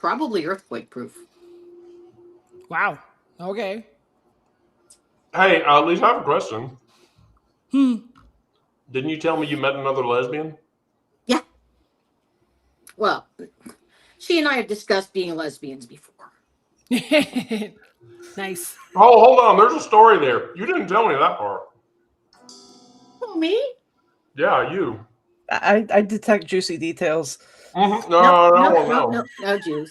probably earthquake proof. Wow. Okay. Hey, Lisa, I have a question. Didn't you tell me you met another lesbian? Yeah. Well, she and I have discussed being lesbians before. Nice. Oh, hold on. There's a story there. You didn't tell me that part. Oh, me? Yeah, you. I detect juicy details. Mm-hmm. No juice.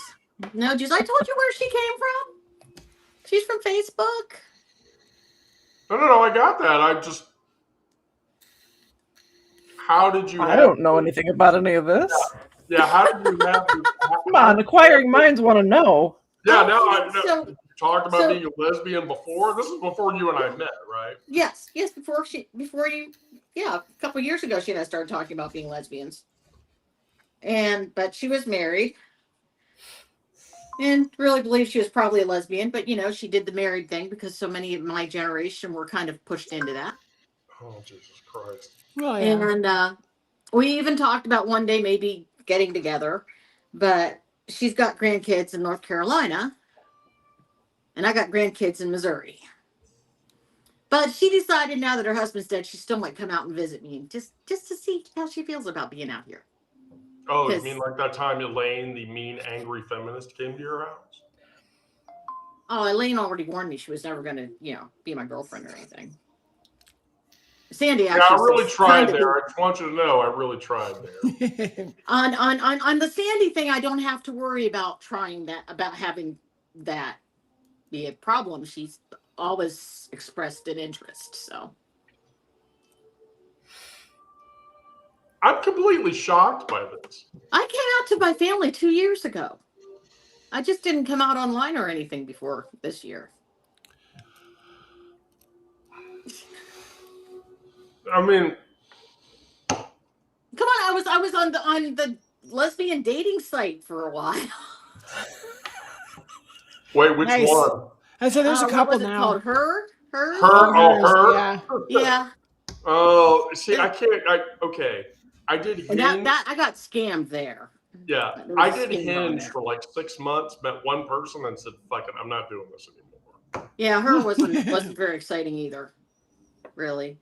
No juice. I told you where she came from. She's from Facebook. No. I got that. I just. How did you? I don't know anything about any of this. Yeah. How did you have? Come on, acquiring minds want to know. Yeah. Okay, Now I know. so- You talked about so- being a lesbian before. This is before you and I met, right? Yes. Before you. Yeah, a couple years ago, she and I started talking about being lesbians. But she was married. And really believed she was probably a lesbian, but she did the married thing because so many of my generation were kind of pushed into that. Oh, Jesus Christ. Oh, yeah. And we even talked about one day maybe getting together, but she's got grandkids in North Carolina, and I got grandkids in Missouri. But she decided now that her husband's dead, she still might come out and visit me, just to see how she feels about being out here. Oh, you mean like that time Elaine, the mean, angry feminist, came to your house? Oh, Elaine already warned me she was never going to, be my girlfriend or anything. Sandy actually. Yeah, I really tried there. I just want you to know I really tried there. On the Sandy thing, I don't have to worry about having that be a problem. She's always expressed an interest. So I'm completely shocked by this. I came out to my family 2 years ago. I just didn't come out online or anything before this year. I mean, come on, I was on the lesbian dating site for a while. Wait, which Nice. one? I said there's a couple what was it now. called? Her. Her. Yeah. Yeah. Oh, see, I can't. Okay, I did Hinge. That I got scammed there. Yeah, I did Hinge for like 6 months. Met one person and said, "Fuck it, I'm not doing this anymore." Yeah, her wasn't very exciting either, really.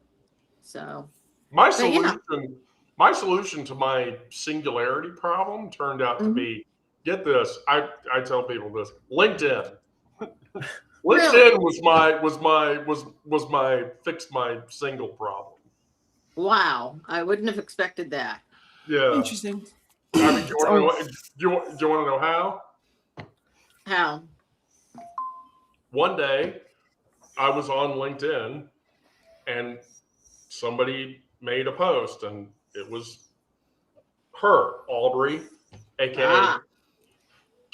So my solution to my singularity problem turned out to be, get this. I tell people this: LinkedIn. LinkedIn was my fixed my single problem. Wow, I wouldn't have expected that. Yeah, interesting. I mean, do you want to know how? How? One day, I was on LinkedIn, and somebody made a post, and it was her, Aubrey, aka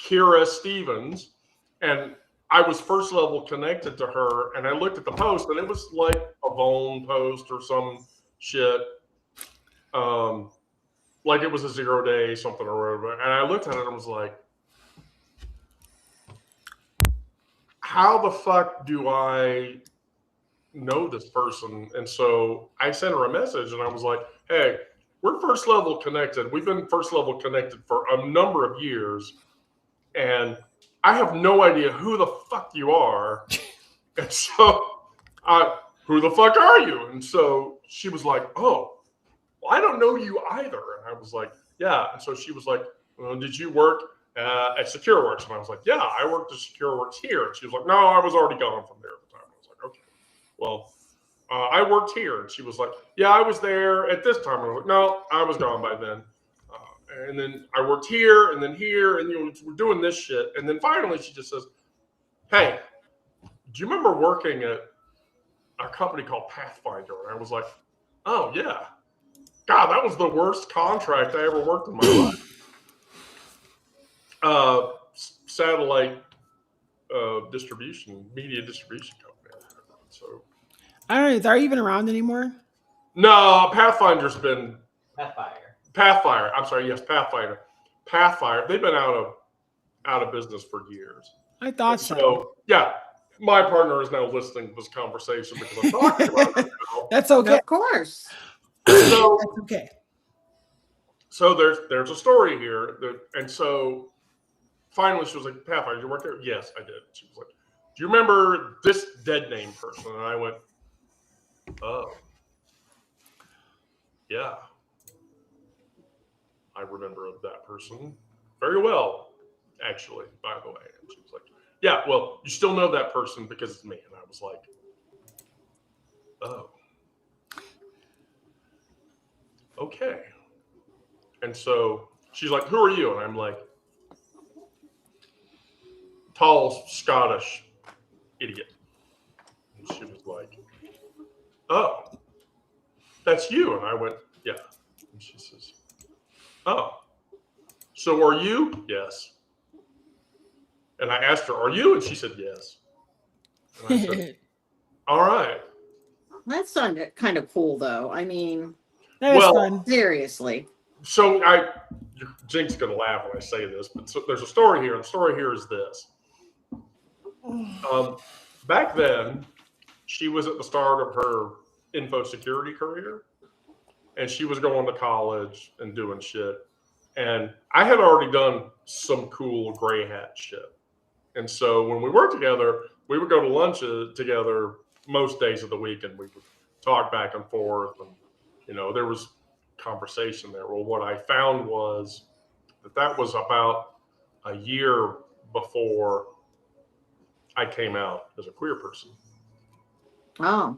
Kira Stevens, and I was first level connected to her, and I looked at the post, and it was like a Vone post or some shit, like it was a 0 day something or whatever. And I looked at it and was like, how the fuck do I know this person? And so I sent her a message, and I was like, hey, we're first level connected. We've been first level connected for a number of years, and I have no idea who the fuck you are. And so, who the fuck are you? And so she was like, oh, well, I don't know you either. And I was like, yeah. And so she was like, well, did you work at SecureWorks? And I was like, yeah, I worked at SecureWorks here. And she was like, no, I was already gone from there at the time. I was like, okay, well, I worked here. And she was like, yeah, I was there at this time. And I was like, no, I was gone by then. And then I worked here, and then here, and we're doing this shit. And then finally, she just says, "Hey, do you remember working at a company called Pathfinder?" And I was like, "Oh yeah, God, that was the worst contract I ever worked in my life." Satellite media distribution company. So, I don't know. Is that even around anymore? No, Pathfinder's been Pathfire. I'm sorry. Yes, Pathfire. They've been out of business for years. I thought so. So yeah, my partner is now listening to this conversation because I'm talking about it now. That's okay. Of course. So that's okay. So there's a story here, and so finally she was like, Pathfinder, did you work there? Yes, I did. She was like, do you remember this dead name person? And I went, oh, yeah. I remember that person very well, actually, by the way. And she was like, yeah, well, you still know that person because it's me. And I was like, oh, okay. And so she's like, who are you? And I'm like, tall Scottish idiot. And she was like, oh, that's you. And I went, yeah. And she says, oh, so are you? Yes. And I asked her, are you? And she said, yes. And I said, all right. That sounded kind of cool, though. I mean, That was Well, fun. So Jink's going to laugh when I say this, but so there's a story here. And the story here is this. Back then, she was at the start of her info security career, and she was going to college and doing shit. And I had already done some cool gray hat shit. And so when we worked together, we would go to lunch together most days of the week, and we would talk back and forth. And, you know, there was conversation there. Well, what I found was that was about a year before I came out as a queer person. oh,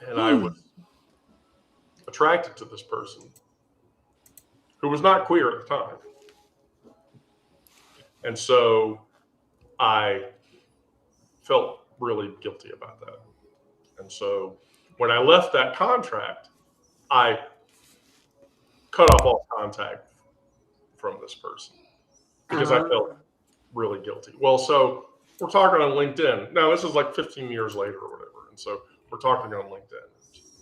And I was attracted to this person who was not queer at the time. And so I felt really guilty about that. And so when I left that contract, I cut off all contact from this person because I felt really guilty. Well, so we're talking on LinkedIn. Now, this is like 15 years later or whatever. And so we're talking on LinkedIn.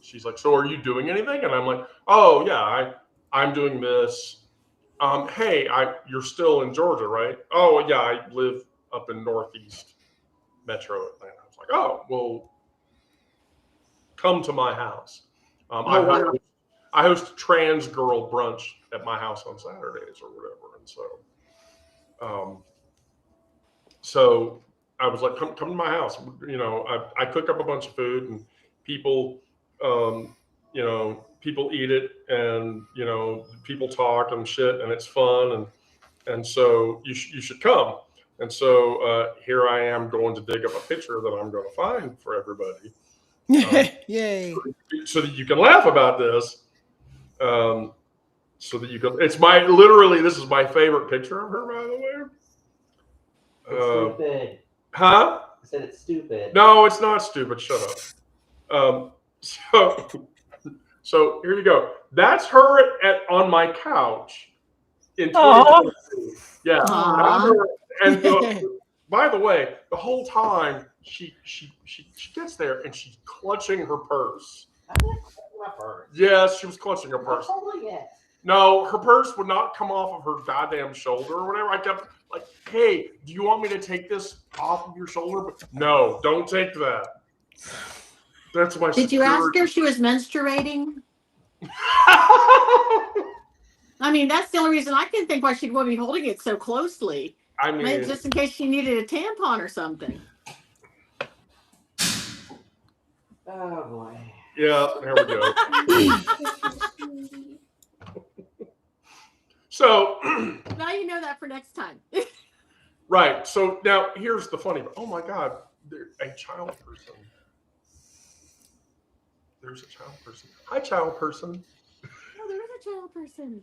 She's like, so are you doing anything? And I'm like, oh, yeah, I'm doing this. Hey, you're still in Georgia, right? Oh, yeah, I live up in Northeast Metro Atlanta. I was like, oh, well, come to my house. wow. I host trans girl brunch at my house on Saturdays or whatever. And so I was like, come to my house. You know, I cook up a bunch of food, and people, people eat it, and, you know, people talk and shit, and it's fun. And so you should come. And so here I am going to dig up a picture that I'm going to find for everybody. Yay. So that you can laugh about this. So that you can, this is my favorite picture of her, by the way. It's stupid. Huh? I said it's stupid. No, it's not stupid. Shut up. So here you go. That's her on my couch in 2022. Yeah. And by the way, the whole time she gets there and she's clutching her purse. I'm not clutching my purse. Yes, she was clutching her I'm purse. holding it. No, her purse would not come off of her goddamn shoulder or whatever. I kept like, hey, do you want me to take this off of your shoulder? But no, don't take that. That's my Did you ask her if she was menstruating? I mean, that's the only reason I can think why she'd want to be holding it so closely. I mean, maybe just in case she needed a tampon or something. Oh boy. Yeah, there we go. So now you know that for next time. Right. So now here's the funny. Oh my God, there's a child person. There's a child person. Hi, child person. Oh, there is a child person.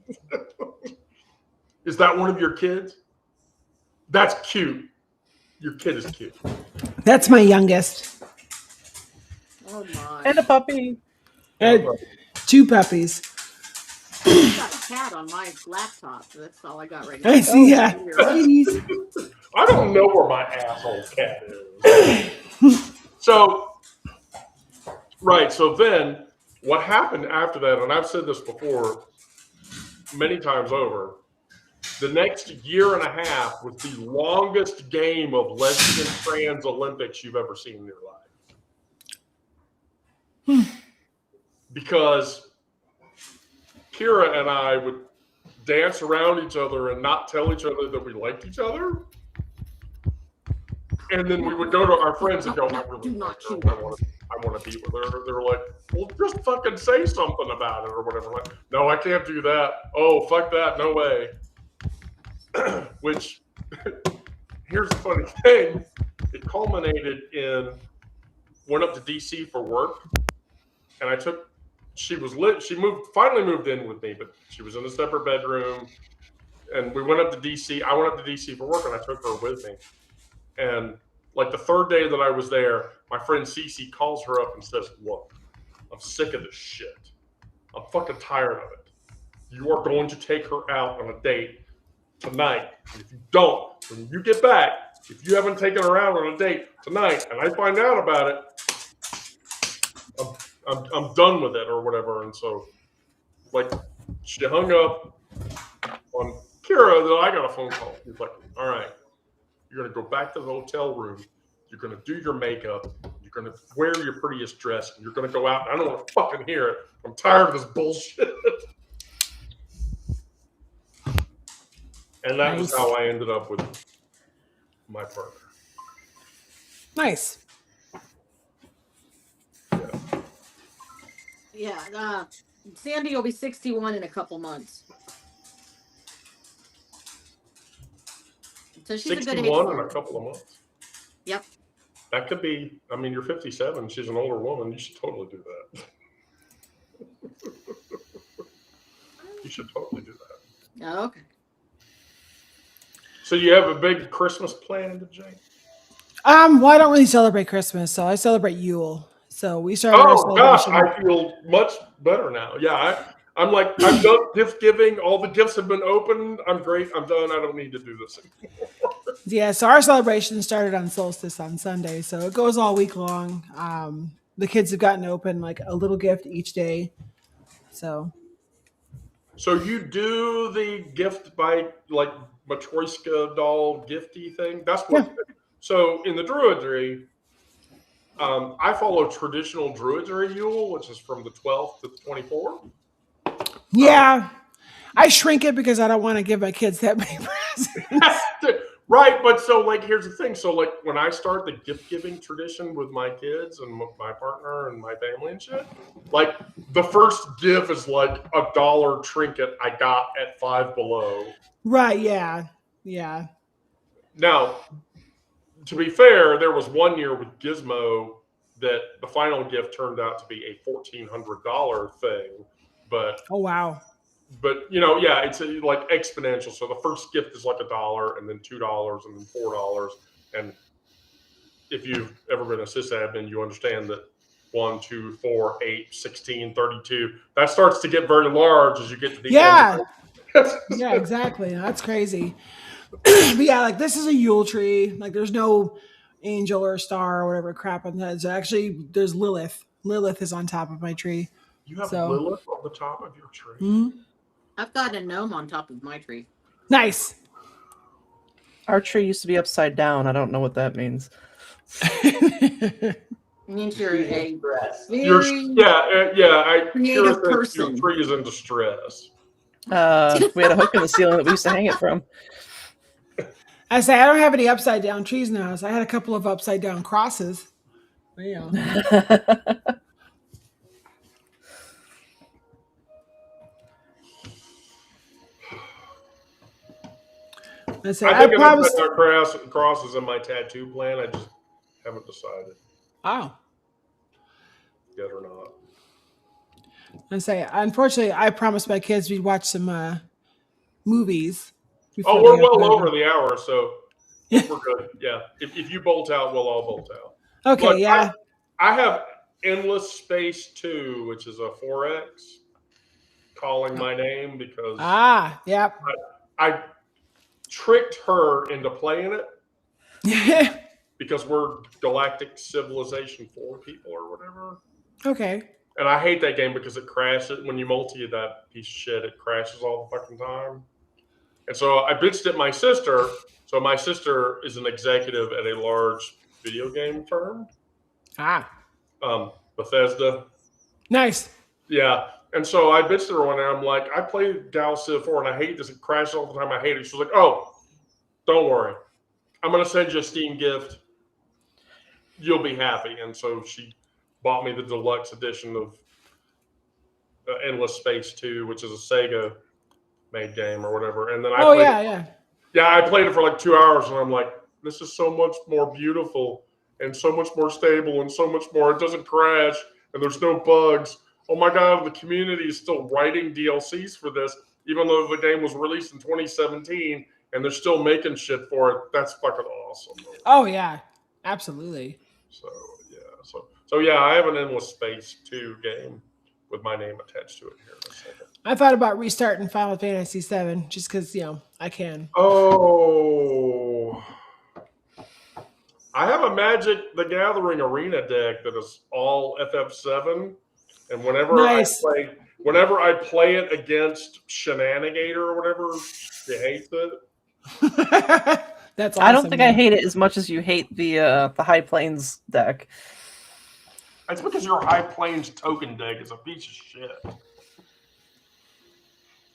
Is that one of your kids? That's cute. Your kid is cute. That's my youngest. Oh my. And a puppy. And 2 puppies. I got a cat on my laptop. So that's all I got right now. I see that. Ladies. I don't know where my asshole cat is. So, right. So then what happened after that, and I've said this before many times over, the next year and a half was the longest game of lesbian trans Olympics you've ever seen in your life. Because Kira and I would dance around each other and not tell each other that we liked each other. And then we would go to our friends and go, I really like her. I want to be with her. They were like, well, just fucking say something about it or whatever. Like, no, I can't do that. Oh, fuck that. No way. Which, here's the funny thing. It culminated in, went up to DC for work. And she finally moved in with me, but she was in a separate bedroom. And we went up to DC. I went up to DC for work and I took her with me. And like the third day that I was there, my friend Cece calls her up and says, look, I'm sick of this shit. I'm fucking tired of it. You are going to take her out on a date tonight. And if you don't, when you get back, if you haven't taken her out on a date tonight and I find out about it, I'm done with it or whatever. And so, like, she hung up on Kira, then I got a phone call. He's like, all right, you're going to go back to the hotel room. You're going to do your makeup. You're going to wear your prettiest dress. And you're going to go out. I don't want to fucking hear it. I'm tired of this bullshit. And that was how I ended up with my partner. Nice. Yeah. Sandy will be 61 in a couple months. So she's 61 a good age in for a her. couple of months. Yep. That could be, I mean, you're 57. She's an older woman. You should totally do that. You should totally do that. Oh, okay. So you have a big Christmas plan, Jane? Well, I don't really celebrate Christmas, so I celebrate Yule. So we started our Oh gosh, celebration. I feel much better now. Yeah, I'm like, I'm done gift giving. All the gifts have been opened. I'm great. I'm done. I don't need to do this anymore. Yeah, so our celebration started on solstice on Sunday, so it goes all week long. The kids have gotten open like a little gift each day. So you do the gift by like Matryoshka doll gifty thing. That's what. Yeah. So in the Druidry, I follow traditional Druidry Yule, which is from the 12th to the 24th. yeah, I shrink it because I don't want to give my kids that many presents. Right, but so like here's the thing. So like when I start the gift giving tradition with my kids and my partner and my family and shit, like the first gift is like $1 trinket I got at Five Below. Right? Yeah. Now, to be fair, there was one year with Gizmo that the final gift turned out to be a $1,400 thing, but Oh wow. you know, yeah, it's like exponential. So the first gift is like $1, and then $2, and then $4. And if you've ever been a sysadmin, you understand that 1, 2, 4, 8, 16, 32. That starts to get very large as you get to the end. Yeah, exactly. That's crazy. But yeah, like this is a Yule tree. Like there's no angel or star or whatever crap on that. So actually, there's Lilith. Lilith is on top of my tree. You have So- Lilith on the top of your tree. Mm-hmm. I've got a gnome on top of my tree. Nice. Our tree used to be upside down. I don't know what that means. Means you're a Dress. very I creative Kira says person. your tree is in distress. We had a hook in the ceiling that we used to hang it from. I say I don't have any upside down trees in the house. I had a couple of upside down crosses. But, yeah. I say I I think promised. cross is in my tattoo plan. I just haven't decided Oh. yet or not. I say unfortunately I promised my kids we'd watch some movies. Oh, we're well over the hour, so we're good. Yeah, if you bolt out, we'll all bolt out. Okay, Look, yeah. I have Endless Space 2, which is a 4X, calling my name because Yep. I tricked her into playing it because we're Galactic Civilization 4 people or whatever. Okay. And I hate that game because it crashes. When you multi that piece of shit, it crashes all the fucking time. And so I bitched at my sister. So my sister is an executive at a large video game firm. Bethesda. Nice. Yeah. And so I bitched at her one day. I'm like, I played Gal Civ 4 and I hate this. It crashes all the time. I hate it. She was like, oh, don't worry. I'm going to send you a Steam gift. You'll be happy. And so she bought me the deluxe edition of Endless Space 2, which is a Sega made game or whatever. And then I played I played it for like 2 hours and I'm like, this is so much more beautiful and so much more stable and so much more. It doesn't crash and there's no bugs. Oh my God, the community is still writing DLCs for this, even though the game was released in 2017 and they're still making shit for it. That's fucking awesome. Oh yeah, absolutely. So yeah, I have an Endless Space 2 game with my name attached to it here in a second. I thought about restarting Final Fantasy VII just because I can. Oh, I have a Magic the Gathering Arena deck that is all FF7, and whenever I play it against Shenanigator or whatever, she hates it. That's awesome. I don't think I hate it as much as you hate the High Plains deck. It's because your High Plains token deck is a piece of shit.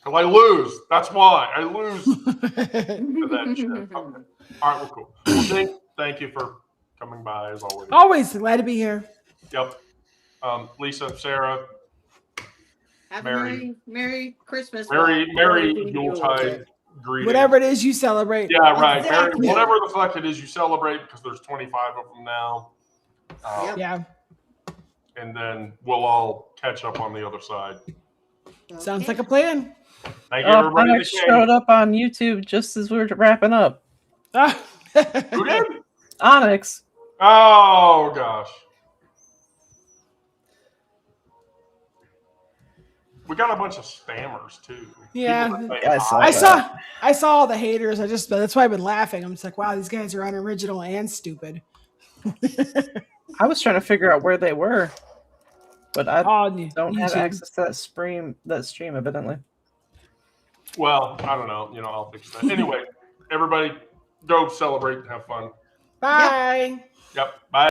Because I lose. That's why I lose to that shit. Okay. All right, well, cool. Well, thank you for coming by as always. Always glad to be here. Yep. Lisa, Sarah. Have a Merry Christmas. Merry Yuletide greetings. Whatever it is you celebrate. Yeah, right. Exactly. Whatever the fuck it is you celebrate, because there's 25 of them now. Yeah. And then we'll all catch up on the other side. Sounds like a plan. Thank you, everybody. Onyx showed up on YouTube just as we were wrapping up. Who did? Onyx. Oh, gosh. We got a bunch of spammers, too. Yeah. I saw all the haters. That's why I've been laughing. I'm just like, wow, these guys are unoriginal and stupid. I was trying to figure out where they were, but I don't have YouTube. access to that stream, evidently. Well, I don't know. I'll fix that. Anyway, everybody, go celebrate and have fun. Bye. Yep. Bye.